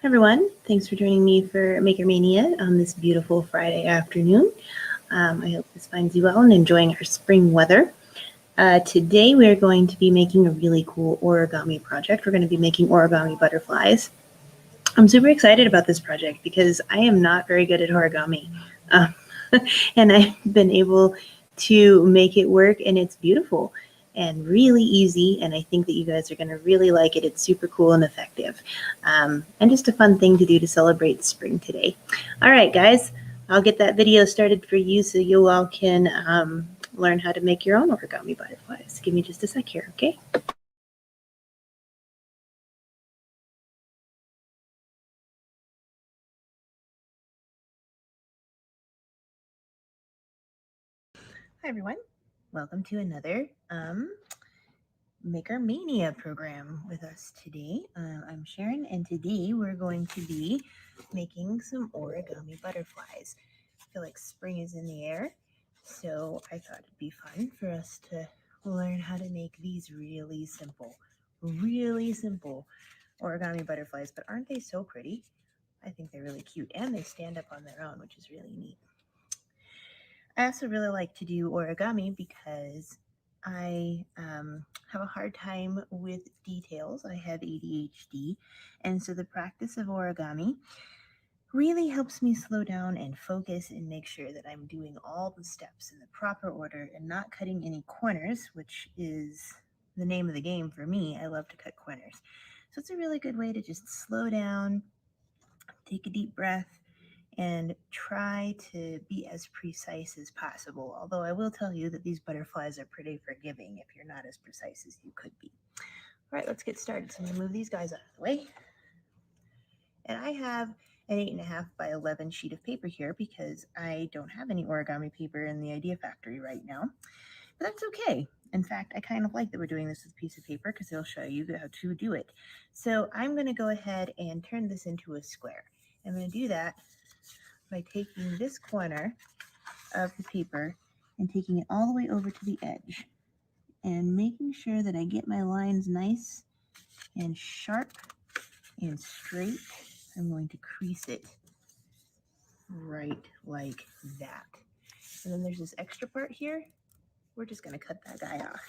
Hi everyone, thanks for joining me for Maker Mania on this beautiful Friday afternoon. I hope this finds you well and enjoying our spring weather. Today we're going to be making a really cool origami project. We're going to be making origami butterflies. I'm super excited about this project because I am not very good at origami. Um, and I've been able to make it work, and it's beautiful and really easy, and I think that you guys are going to really like it. It's super cool and effective, and just a fun thing to do to celebrate spring today. All right, guys, I'll get that video started for you so you all can learn how to make your own origami butterflies. Give me just a sec here, okay? Hi everyone, welcome to another Maker Mania program with us today. I'm Sharon, and today we're going to be making some origami butterflies. I feel like spring is in the air, so I thought it'd be fun for us to learn how to make these really simple origami butterflies. But aren't they so pretty? I think they're really cute, and they stand up on their own, which is really neat. I also really like to do origami because I have a hard time with details. I have ADHD, and so the practice of origami really helps me slow down and focus and make sure that I'm doing all the steps in the proper order and not cutting any corners, which is the name of the game for me. I love to cut corners. So it's a really good way to just slow down, take a deep breath, and try to be as precise as possible. Although I will tell you that these butterflies are pretty forgiving if you're not as precise as you could be. All right, let's get started. So I'm gonna move these guys out of the way. And I have an 8.5 by 11 sheet of paper here because I don't have any origami paper in the Idea Factory right now. But that's okay. In fact, I kind of like that we're doing this with a piece of paper because it'll show you how to do it. So I'm going to go ahead and turn this into a square. I'm going to do that by taking this corner of the paper and taking it all the way over to the edge and making sure that I get my lines nice and sharp and straight. I'm going to crease it right like that. And then there's this extra part here. We're just going to cut that guy off.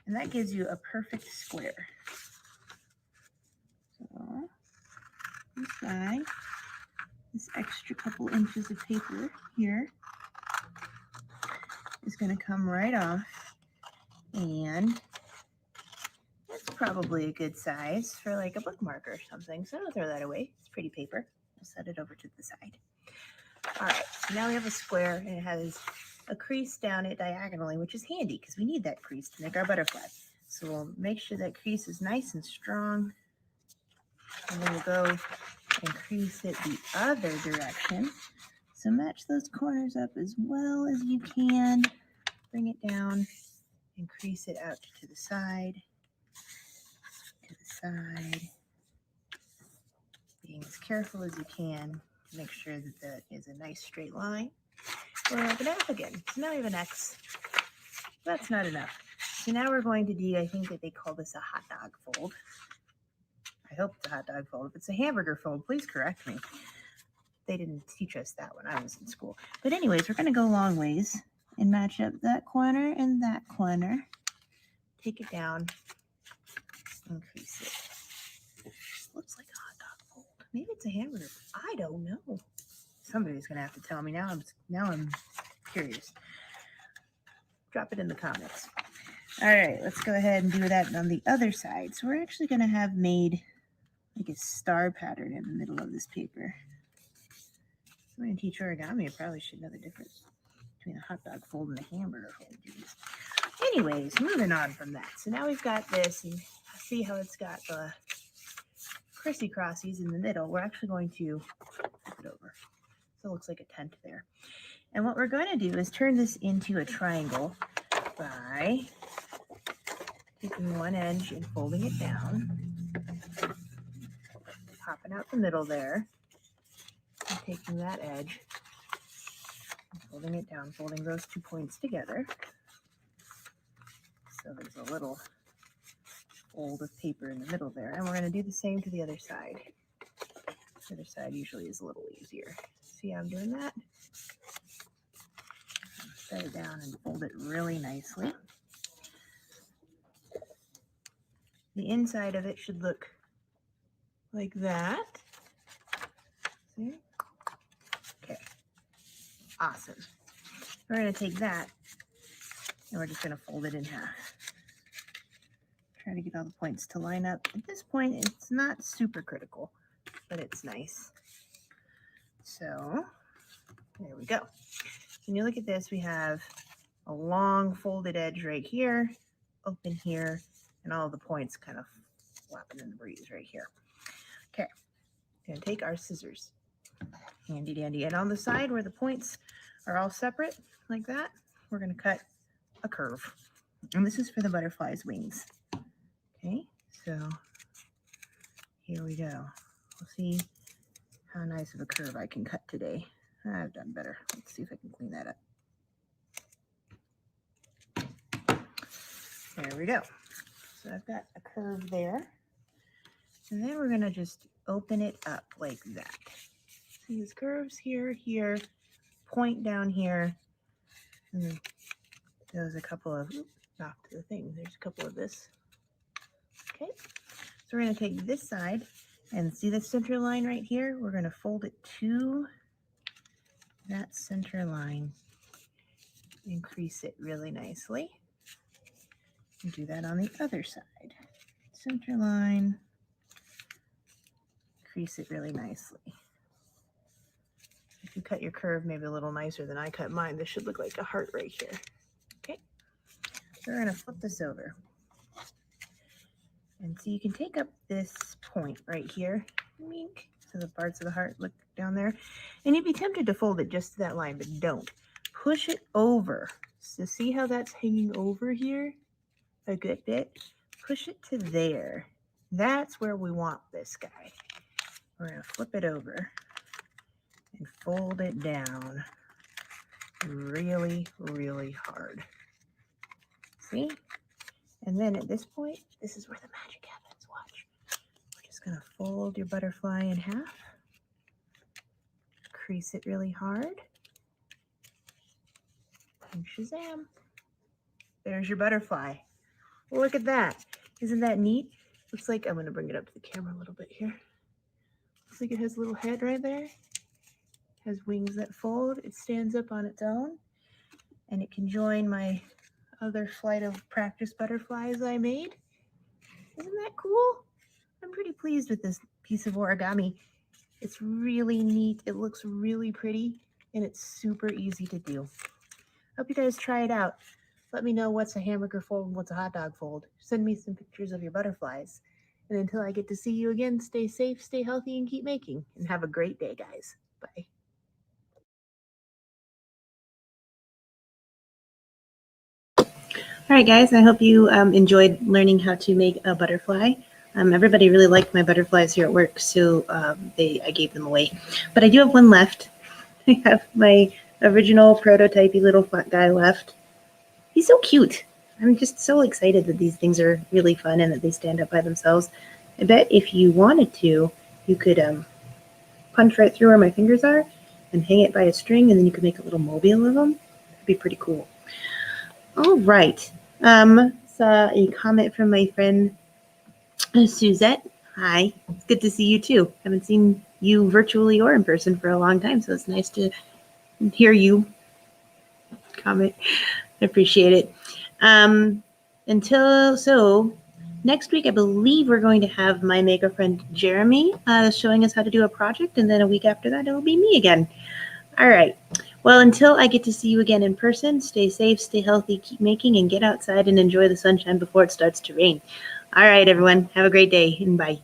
And that gives you a perfect square. So this guy, this extra couple inches of paper here is going to come right off, and that's probably a good size for like a bookmark or something. So don't throw that away. It's pretty paper. I'll set it over to the side. All right, so now we have a square, and it has a crease down it diagonally, which is handy because we need that crease to make our butterfly. So we'll make sure that crease is nice and strong, and then we'll go and crease it the other direction. So match those corners up as well as you can. Bring it down and crease it out to the side, being as careful as you can to make sure that that is a nice straight line. We're going to up again. So now we have an X. That's not enough. So now we're going to do, I think that they call this a hot dog fold. I hope it's a hot dog fold. If it's a hamburger fold, please correct me. They didn't teach us that when I was in school. But anyways, we're going to go long ways and match up that corner and that corner. Take it down, increase it. Looks like a hot dog fold. Maybe it's a hamburger. I don't know. Somebody's gonna have to tell me now. I'm curious. Drop it in the comments. All right, let's go ahead and do that on the other side. So we're actually gonna have made like a star pattern in the middle of this paper. I'm gonna teach origami. I probably should know the difference between a hot dog fold and a hamburger fold. Anyways, moving on from that. So now we've got this, and see how it's got the crissy crossies in the middle. We're actually going to flip it over. So it looks like a tent there. And what we're going to do is turn this into a triangle by taking one edge and folding it down, popping out the middle there, and taking that edge and folding it down, folding those 2 points together. So there's a little fold of paper in the middle there. And we're going to do the same to the other side. The other side usually is a little easier. See how I'm doing that? Set it down and fold it really nicely. The inside of it should look like that. See? Okay. Awesome. We're going to take that and we're just going to fold it in half. Try to get all the points to line up. At this point, it's not super critical, but it's nice. So there we go. When you look at this, we have a long folded edge right here, open here, and all the points kind of flapping in the breeze right here. Okay, we're going to take our scissors, handy dandy, and on the side where the points are all separate like that, we're going to cut a curve. And this is for the butterfly's wings. Okay, so here we go. We'll see how nice of a curve I can cut today. I've done better. Let's see if I can clean that up. There we go. So I've got a curve there. And then we're going to just open it up like that. See these curves here, here, point down here. And there's a couple of, knock to the thing. There's a couple of this. Okay. So we're going to take this side and see the center line right here? We're going to fold it to that center line. Increase it really nicely. And do that on the other side. Center line. Increase it really nicely. If you cut your curve maybe a little nicer than I cut mine, this should look like a heart right here. Okay. So we're going to flip this over. And so you can take up this point right here, wink, so the parts of the heart look down there. And you'd be tempted to fold it just to that line, but don't. Push it over. So see how that's hanging over here a good bit? Push it to there. That's where we want this guy. We're going to flip it over and fold it down really, really hard. See? And then at this point, this is where the magic happens. Watch. We're just going to fold your butterfly in half. Crease it really hard. And shazam. There's your butterfly. Look at that. Isn't that neat? Looks like, I'm going to bring it up to the camera a little bit here. Looks like it has a little head right there. It has wings that fold. It stands up on its own. And it can join my other flight of practice butterflies I made. Isn't that cool? I'm pretty pleased with this piece of origami. It's really neat. It looks really pretty, and it's super easy to do. Hope you guys try it out. Let me know what's a hamburger fold and what's a hot dog fold. Send me some pictures of your butterflies. And until I get to see you again, stay safe, stay healthy, and keep making. And have a great day, guys. Bye. All right, guys, I hope you enjoyed learning how to make a butterfly. Everybody really liked my butterflies here at work, so I gave them away. But I do have one left. I have my original prototypey little guy left. He's so cute. I'm just so excited that these things are really fun and that they stand up by themselves. I bet if you wanted to, you could punch right through where my fingers are and hang it by a string, and then you could make a little mobile of them. That'd be pretty cool. All right. Saw a comment from my friend Suzette. Hi. It's good to see you too. Haven't seen you virtually or in person for a long time, so it's nice to hear you comment. I appreciate it. Next week, I believe we're going to have my maker friend Jeremy showing us how to do a project, and then a week after that, it'll be me again. All right. Well, until I get to see you again in person, stay safe, stay healthy, keep making, and get outside and enjoy the sunshine before it starts to rain. All right, everyone. Have a great day, and bye.